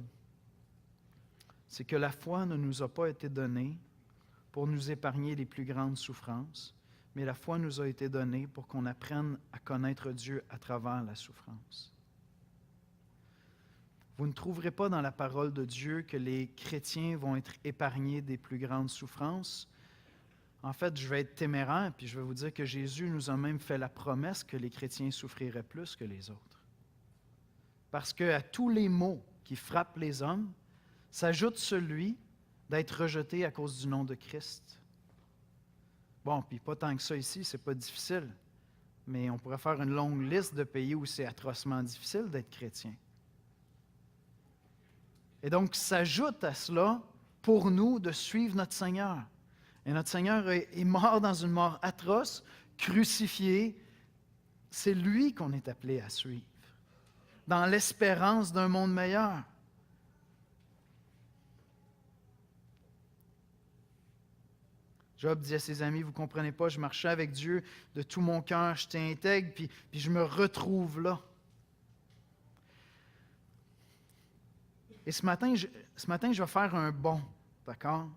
c'est que la foi ne nous a pas été donnée pour nous épargner les plus grandes souffrances, mais la foi nous a été donnée pour qu'on apprenne à connaître Dieu à travers la souffrance. Vous ne trouverez pas dans la parole de Dieu que les chrétiens vont être épargnés des plus grandes souffrances. En fait, je vais être téméraire, puis je vais vous dire que Jésus nous a même fait la promesse que les chrétiens souffriraient plus que les autres. Parce qu'à tous les maux qui frappent les hommes, s'ajoute celui d'être rejeté à cause du nom de Christ. Bon, puis pas tant que ça ici, c'est pas difficile, mais on pourrait faire une longue liste de pays où c'est atrocement difficile d'être chrétien. Et donc, s'ajoute à cela, pour nous, de suivre notre Seigneur. Et notre Seigneur est mort dans une mort atroce, crucifié. C'est lui qu'on est appelé à suivre, dans l'espérance d'un monde meilleur. Job dit à ses amis, vous ne comprenez pas, je marchais avec Dieu de tout mon cœur, j'étais intègre, puis je me retrouve là. Et ce matin, je vais faire un bond, d'accord?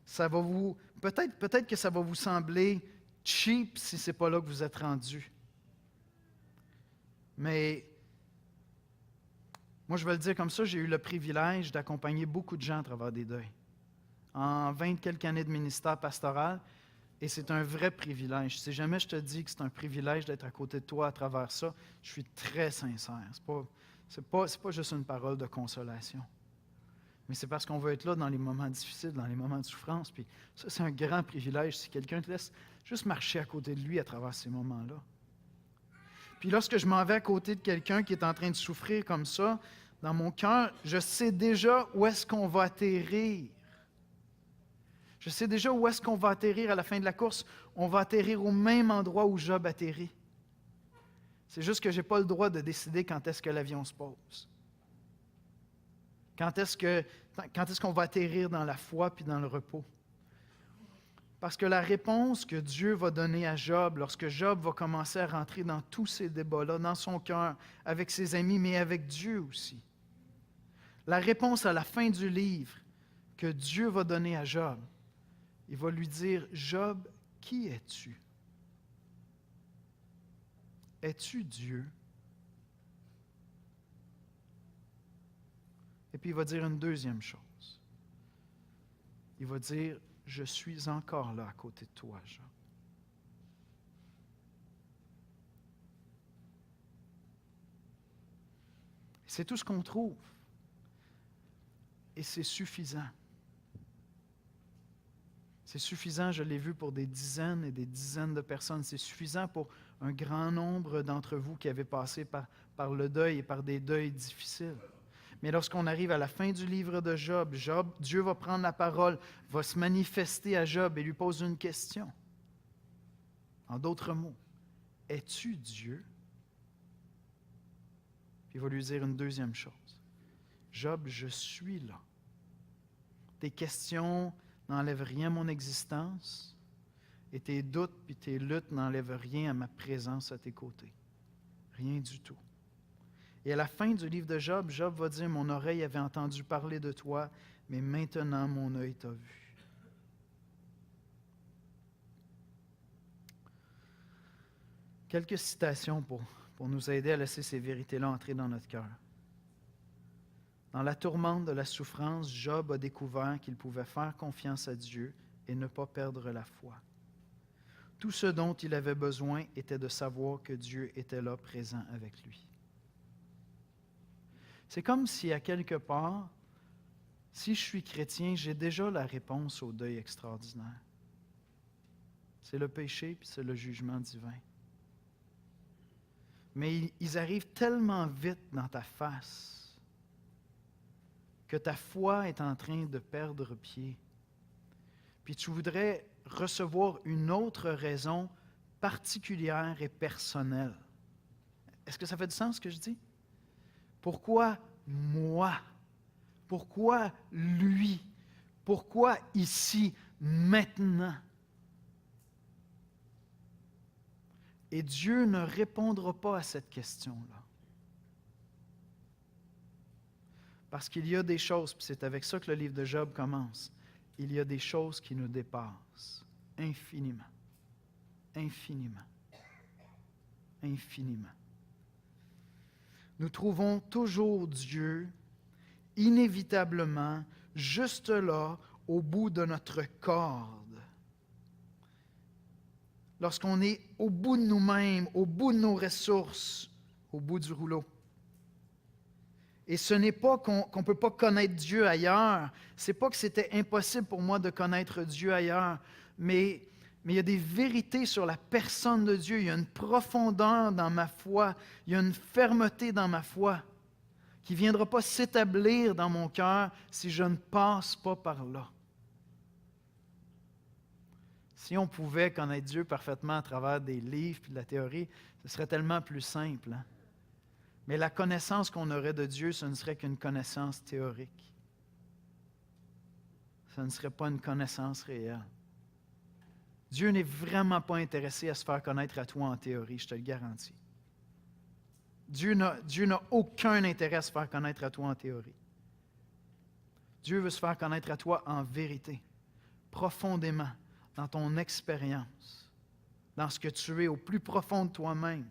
Ça va vous, peut-être que ça va vous sembler cheap si ce n'est pas là que vous êtes rendu. Mais moi, je vais le dire comme ça, j'ai eu le privilège d'accompagner beaucoup de gens à travers des deuils. En 20 quelques années de ministère pastoral, et c'est un vrai privilège. Si jamais je te dis que c'est un privilège d'être à côté de toi à travers ça, je suis très sincère. C'est pas juste une parole de consolation. Mais c'est parce qu'on veut être là dans les moments difficiles, dans les moments de souffrance. Puis ça, c'est un grand privilège si quelqu'un te laisse juste marcher à côté de lui à travers ces moments-là. Puis lorsque je m'en vais à côté de quelqu'un qui est en train de souffrir comme ça, dans mon cœur, je sais déjà où est-ce qu'on va atterrir. Je sais déjà où est-ce qu'on va atterrir à la fin de la course. On va atterrir au même endroit où Job atterrit. C'est juste que je n'ai pas le droit de décider quand est-ce que l'avion se pose. Quand est-ce qu'on va atterrir dans la foi puis dans le repos. Parce que la réponse que Dieu va donner à Job, lorsque Job va commencer à rentrer dans tous ces débats-là, dans son cœur, avec ses amis, mais avec Dieu aussi. La réponse à la fin du livre que Dieu va donner à Job, il va lui dire, Job, qui es-tu? Es-tu Dieu? Et puis il va dire une deuxième chose. Il va dire, je suis encore là à côté de toi, Job. C'est tout ce qu'on trouve. Et c'est suffisant. C'est suffisant, je l'ai vu, pour des dizaines et des dizaines de personnes. C'est suffisant pour un grand nombre d'entre vous qui avez passé par le deuil et par des deuils difficiles. Mais lorsqu'on arrive à la fin du livre de Job, Dieu va prendre la parole, va se manifester à Job et lui pose une question. En d'autres mots, es-tu Dieu? Puis il va lui dire une deuxième chose. Job, je suis là. Tes questions n'enlèvent rien à mon existence et tes doutes puis tes luttes n'enlèvent rien à ma présence à tes côtés. Rien du tout. Et à la fin du livre de Job, Job va dire, mon oreille avait entendu parler de toi, mais maintenant mon œil t'a vu. Quelques citations pour nous aider à laisser ces vérités-là entrer dans notre cœur. Dans la tourmente de la souffrance, Job a découvert qu'il pouvait faire confiance à Dieu et ne pas perdre la foi. Tout ce dont il avait besoin était de savoir que Dieu était là, présent avec lui. C'est comme si, à quelque part, si je suis chrétien, j'ai déjà la réponse au deuil extraordinaire. C'est le péché puis c'est le jugement divin. Mais ils arrivent tellement vite dans ta face que ta foi est en train de perdre pied. Puis tu voudrais recevoir une autre raison particulière et personnelle. Est-ce que ça fait du sens ce que je dis? Pourquoi moi? Pourquoi lui? Pourquoi ici, maintenant? Et Dieu ne répondra pas à cette question-là. Parce qu'il y a des choses, puis c'est avec ça que le livre de Job commence, il y a des choses qui nous dépassent infiniment, infiniment, infiniment. Nous trouvons toujours Dieu, inévitablement, juste là, au bout de notre corde. Lorsqu'on est au bout de nous-mêmes, au bout de nos ressources, au bout du rouleau. Et ce n'est pas qu'on ne peut pas connaître Dieu ailleurs. Ce n'est pas que c'était impossible pour moi de connaître Dieu ailleurs. Mais il y a des vérités sur la personne de Dieu. Il y a une profondeur dans ma foi. Il y a une fermeté dans ma foi qui ne viendra pas s'établir dans mon cœur si je ne passe pas par là. Si on pouvait connaître Dieu parfaitement à travers des livres et de la théorie, ce serait tellement plus simple. Hein? Mais la connaissance qu'on aurait de Dieu, ce ne serait qu'une connaissance théorique. Ce ne serait pas une connaissance réelle. Dieu n'est vraiment pas intéressé à se faire connaître à toi en théorie, je te le garantis. Dieu n'a aucun intérêt à se faire connaître à toi en théorie. Dieu veut se faire connaître à toi en vérité, profondément, dans ton expérience, dans ce que tu es au plus profond de toi-même.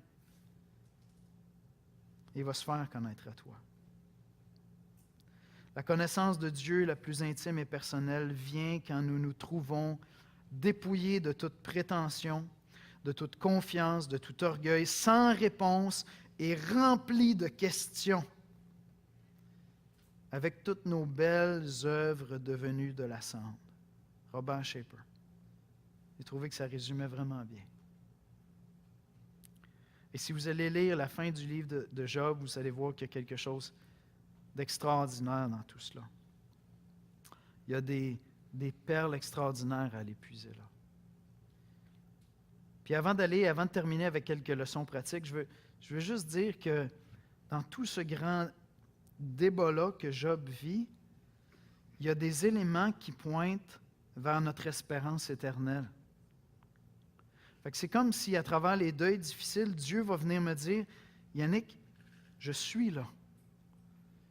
Il va se faire connaître à toi. La connaissance de Dieu la plus intime et personnelle vient quand nous nous trouvons dépouillés de toute prétention, de toute confiance, de tout orgueil, sans réponse et remplis de questions, avec toutes nos belles œuvres devenues de la cendre. Robert Schaeffer. J'ai trouvé que ça résumait vraiment bien. Et si vous allez lire la fin du livre de Job, vous allez voir qu'il y a quelque chose d'extraordinaire dans tout cela. Il y a des perles extraordinaires à aller puiser là. Puis avant de terminer avec quelques leçons pratiques, je veux juste dire que dans tout ce grand débat-là que Job vit, il y a des éléments qui pointent vers notre espérance éternelle. C'est comme si, à travers les deuils difficiles, Dieu va venir me dire, « Yannick, je suis là. »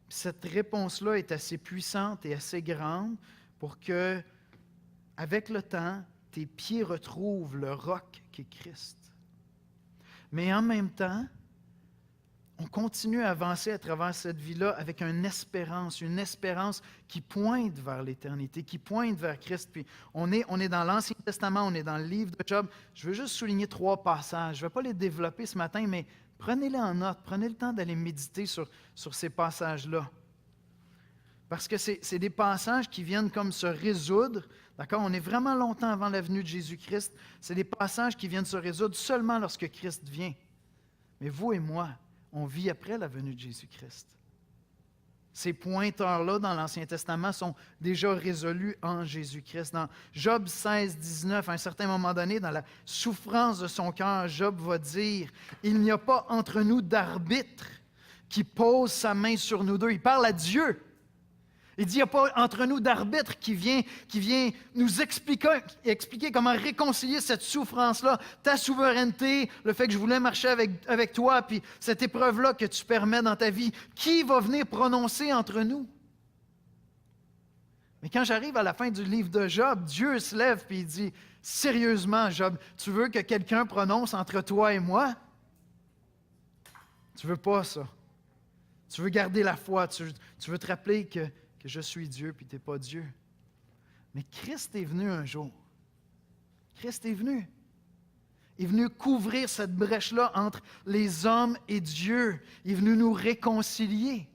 Cette réponse-là est assez puissante et assez grande pour que, avec le temps, tes pieds retrouvent le roc qui est Christ. Mais en même temps, on continue à avancer à travers cette vie-là avec une espérance qui pointe vers l'éternité, qui pointe vers Christ. Puis on est dans l'Ancien Testament, on est dans le livre de Job. Je veux juste souligner 3 passages. Je ne vais pas les développer ce matin, mais prenez-les en note. Prenez le temps d'aller méditer sur ces passages-là. Parce que c'est des passages qui viennent comme se résoudre. D'accord? On est vraiment longtemps avant la venue de Jésus-Christ. C'est des passages qui viennent se résoudre seulement lorsque Christ vient. Mais vous et moi, on vit après la venue de Jésus-Christ. Ces pointeurs-là dans l'Ancien Testament sont déjà résolus en Jésus-Christ. Dans Job 16, 19, à un certain moment donné, dans la souffrance de son cœur, Job va dire « Il n'y a pas entre nous d'arbitre qui pose sa main sur nous deux. » Il parle à Dieu. Il dit, il n'y a pas entre nous d'arbitre qui vient nous expliquer comment réconcilier cette souffrance-là, ta souveraineté, le fait que je voulais marcher avec toi, puis cette épreuve-là que tu permets dans ta vie. Qui va venir prononcer entre nous? Mais quand j'arrive à la fin du livre de Job, Dieu se lève et il dit, sérieusement, Job, tu veux que quelqu'un prononce entre toi et moi? Tu veux pas ça. Tu veux garder la foi, tu veux te rappeler que je suis Dieu, puis tu n'es pas Dieu. Mais Christ est venu un jour. Christ est venu. Il est venu couvrir cette brèche-là entre les hommes et Dieu. Il est venu nous réconcilier.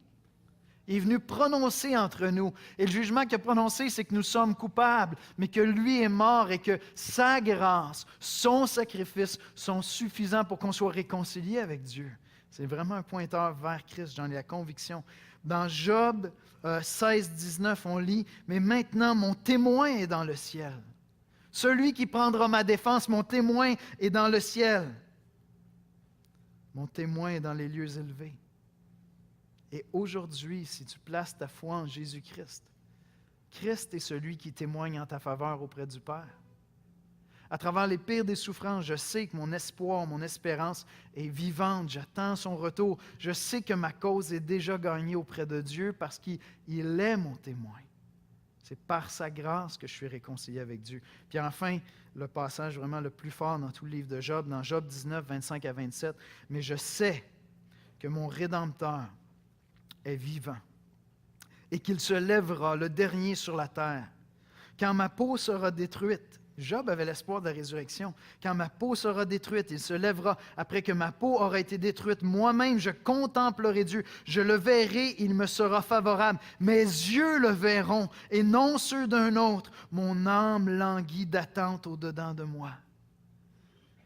Il est venu prononcer entre nous. Et le jugement qu'il a prononcé, c'est que nous sommes coupables, mais que lui est mort et que sa grâce, son sacrifice sont suffisants pour qu'on soit réconcilié avec Dieu. C'est vraiment un pointeur vers Christ, j'en ai la conviction. Dans Job 16, 19, on lit « Mais maintenant, mon témoin est dans le ciel. Celui qui prendra ma défense, mon témoin est dans le ciel. Mon témoin est dans les lieux élevés. » Et aujourd'hui, si tu places ta foi en Jésus-Christ, Christ est celui qui témoigne en ta faveur auprès du Père. À travers les pires des souffrances, je sais que mon espoir, mon espérance est vivante. J'attends son retour. Je sais que ma cause est déjà gagnée auprès de Dieu parce qu'il est mon témoin. C'est par sa grâce que je suis réconcilié avec Dieu. Puis enfin, le passage vraiment le plus fort dans tout le livre de Job, dans Job 19, 25 à 27. « Mais je sais que mon Rédempteur est vivant et qu'il se lèvera, le dernier sur la terre. Quand ma peau sera détruite, Job avait l'espoir de la résurrection. Quand ma peau sera détruite, il se lèvera. Après que ma peau aura été détruite, moi-même, je contemplerai Dieu. Je le verrai, il me sera favorable. Mes yeux le verront, et non ceux d'un autre. Mon âme languit d'attente au-dedans de moi. »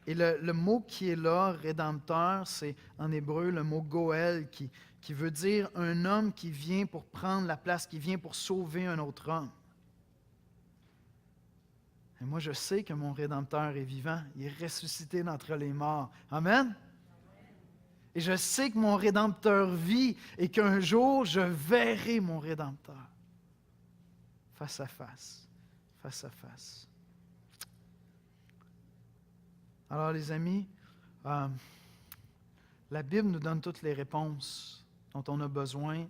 Et le mot qui est là, rédempteur, c'est en hébreu le mot goël, qui veut dire un homme qui vient pour prendre la place, qui vient pour sauver un autre homme. Et moi, je sais que mon Rédempteur est vivant. Il est ressuscité d'entre les morts. Amen? Et je sais que mon Rédempteur vit et qu'un jour, je verrai mon Rédempteur. Face à face. Face à face. Alors, les amis, la Bible nous donne toutes les réponses dont on a besoin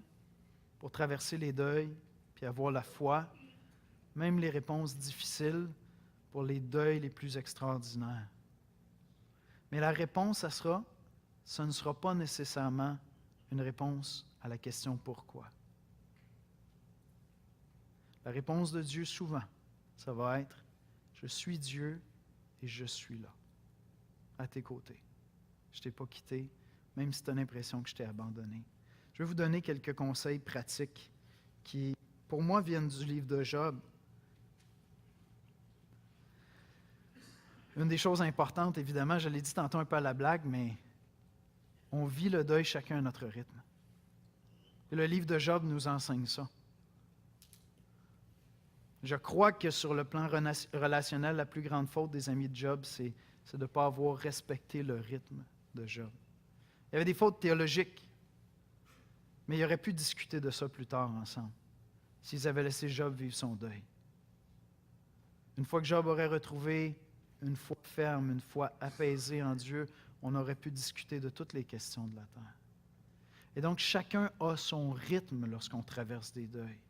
pour traverser les deuils puis avoir la foi, même les réponses difficiles pour les deuils les plus extraordinaires. Mais la réponse, ce ne sera pas nécessairement une réponse à la question « Pourquoi ?». La réponse de Dieu, souvent, ça va être « Je suis Dieu et je suis là, à tes côtés. Je ne t'ai pas quitté, même si tu as l'impression que je t'ai abandonné. » Je vais vous donner quelques conseils pratiques qui, pour moi, viennent du livre de Job. Une des choses importantes, évidemment, je l'ai dit tantôt un peu à la blague, mais on vit le deuil chacun à notre rythme. Et le livre de Job nous enseigne ça. Je crois que sur le plan relationnel, la plus grande faute des amis de Job, c'est de ne pas avoir respecté le rythme de Job. Il y avait des fautes théologiques, mais ils auraient pu discuter de ça plus tard ensemble, s'ils avaient laissé Job vivre son deuil. Une fois que Job aurait retrouvé une foi ferme, une foi apaisée en Dieu, on aurait pu discuter de toutes les questions de la terre. Et donc, chacun a son rythme lorsqu'on traverse des deuils.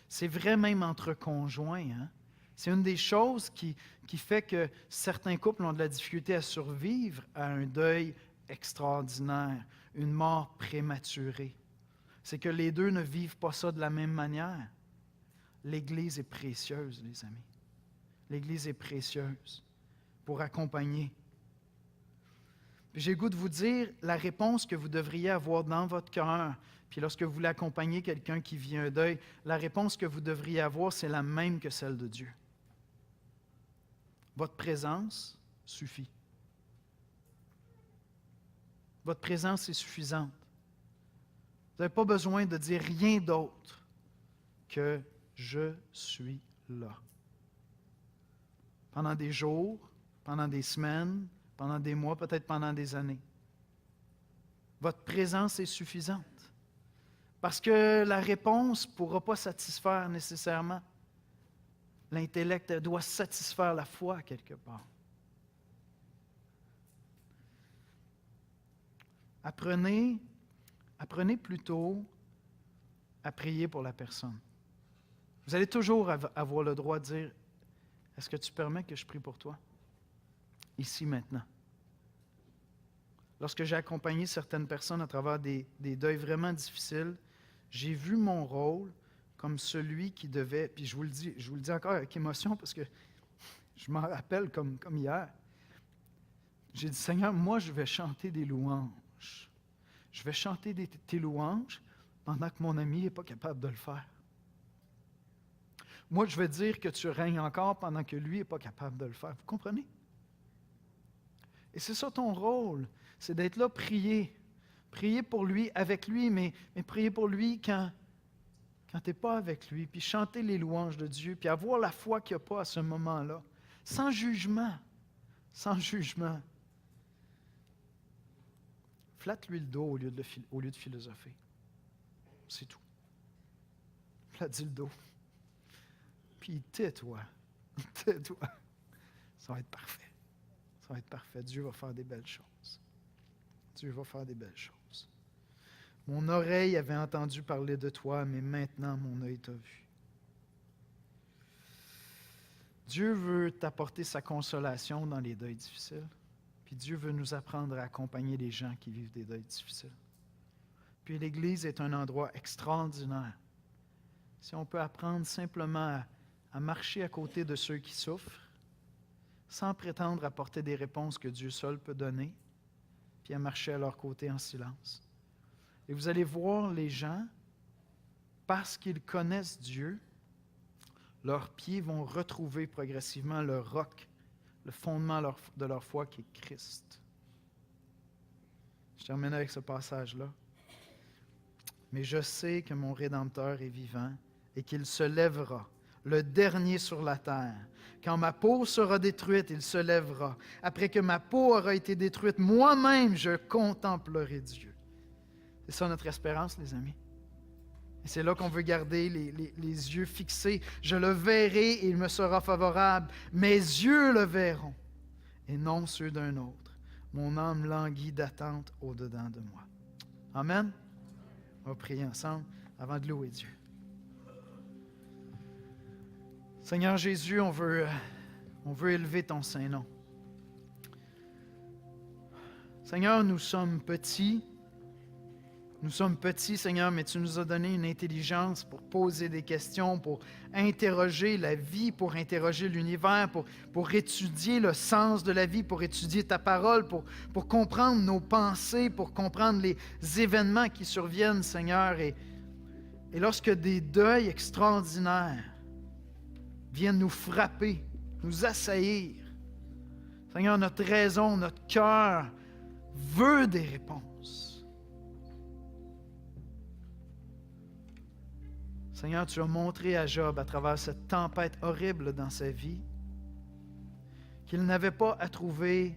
C'est vrai même entre conjoints. Hein? C'est une des choses qui fait que certains couples ont de la difficulté à survivre à un deuil extraordinaire, une mort prématurée. C'est que les deux ne vivent pas ça de la même manière. L'Église est précieuse, les amis. L'Église est précieuse pour accompagner. J'ai le goût de vous dire la réponse que vous devriez avoir dans votre cœur, Puis lorsque vous voulez accompagner quelqu'un qui vit un deuil, la réponse que vous devriez avoir, c'est la même que celle de Dieu. Votre présence suffit. Votre présence est suffisante. Vous n'avez pas besoin de dire rien d'autre que « je suis là ». Pendant des jours, pendant des semaines, pendant des mois, peut-être pendant des années. Votre présence est suffisante. Parce que la réponse ne pourra pas satisfaire nécessairement. L'intellect doit satisfaire la foi quelque part. Apprenez plutôt à prier pour la personne. Vous allez toujours avoir le droit de dire « Est-ce que tu permets que je prie pour toi? » Ici, maintenant. Lorsque j'ai accompagné certaines personnes à travers des deuils vraiment difficiles, j'ai vu mon rôle comme celui qui devait, puis je vous le dis encore avec émotion parce que je m'en rappelle comme hier. J'ai dit, Seigneur, moi je vais chanter des louanges. Je vais chanter tes louanges pendant que mon ami n'est pas capable de le faire. Moi, je vais dire que tu règnes encore pendant que lui n'est pas capable de le faire. Vous comprenez? Et c'est ça ton rôle, c'est d'être là, prier. Prier pour lui, avec lui, mais prier pour lui quand tu n'es pas avec lui, puis chanter les louanges de Dieu, puis avoir la foi qu'il n'y a pas à ce moment-là, sans jugement, sans jugement. Flatte-lui le dos au lieu de philosopher. C'est tout. Flatte-lui le dos. Puis tais-toi. Tais-toi. Ça va être parfait. Ça va être parfait. Dieu va faire des belles choses. Dieu va faire des belles choses. Mon oreille avait entendu parler de toi, mais maintenant mon œil t'a vu. Dieu veut t'apporter sa consolation dans les deuils difficiles. Puis Dieu veut nous apprendre à accompagner les gens qui vivent des deuils difficiles. Puis l'Église est un endroit extraordinaire. Si on peut apprendre simplement à marcher à côté de ceux qui souffrent, sans prétendre apporter des réponses que Dieu seul peut donner, puis à marcher à leur côté en silence. Et vous allez voir les gens, parce qu'ils connaissent Dieu, leurs pieds vont retrouver progressivement le roc, le fondement de leur foi qui est Christ. Je termine avec ce passage-là. Mais je sais que mon Rédempteur est vivant et qu'il se lèvera, le dernier sur la terre. Quand ma peau sera détruite, il se lèvera. Après que ma peau aura été détruite, moi-même, je contemplerai Dieu. C'est ça notre espérance, les amis. Et c'est là qu'on veut garder les yeux fixés. Je le verrai et il me sera favorable. Mes yeux le verront et non ceux d'un autre. Mon âme languit d'attente au-dedans de moi. Amen. On va prier ensemble avant de louer Dieu. Seigneur Jésus, on veut élever ton Saint-Nom. Seigneur, nous sommes petits. Nous sommes petits, Seigneur, mais tu nous as donné une intelligence pour poser des questions, pour interroger la vie, pour interroger l'univers, pour étudier le sens de la vie, pour étudier ta parole, pour comprendre nos pensées, pour comprendre les événements qui surviennent, Seigneur. Et lorsque des deuils extraordinaires viennent nous frapper, nous assaillir, Seigneur, notre raison, notre cœur veut des réponses. Seigneur, tu as montré à Job, à travers cette tempête horrible dans sa vie, qu'il n'avait pas à trouver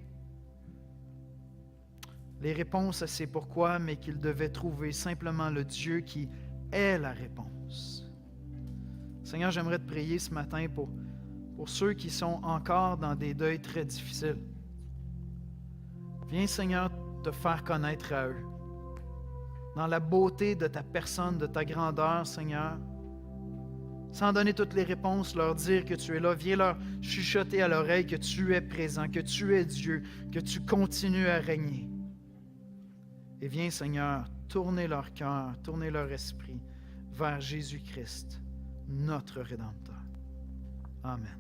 les réponses à ses pourquoi, mais qu'il devait trouver simplement le Dieu qui est la réponse. Seigneur, j'aimerais te prier ce matin pour ceux qui sont encore dans des deuils très difficiles. Viens, Seigneur, te faire connaître à eux. Dans la beauté de ta personne, de ta grandeur, Seigneur, sans donner toutes les réponses, leur dire que tu es là. Viens leur chuchoter à l'oreille que tu es présent, que tu es Dieu, que tu continues à régner. Et viens, Seigneur, tourner leur cœur, tourner leur esprit vers Jésus-Christ, notre Rédempteur. Amen.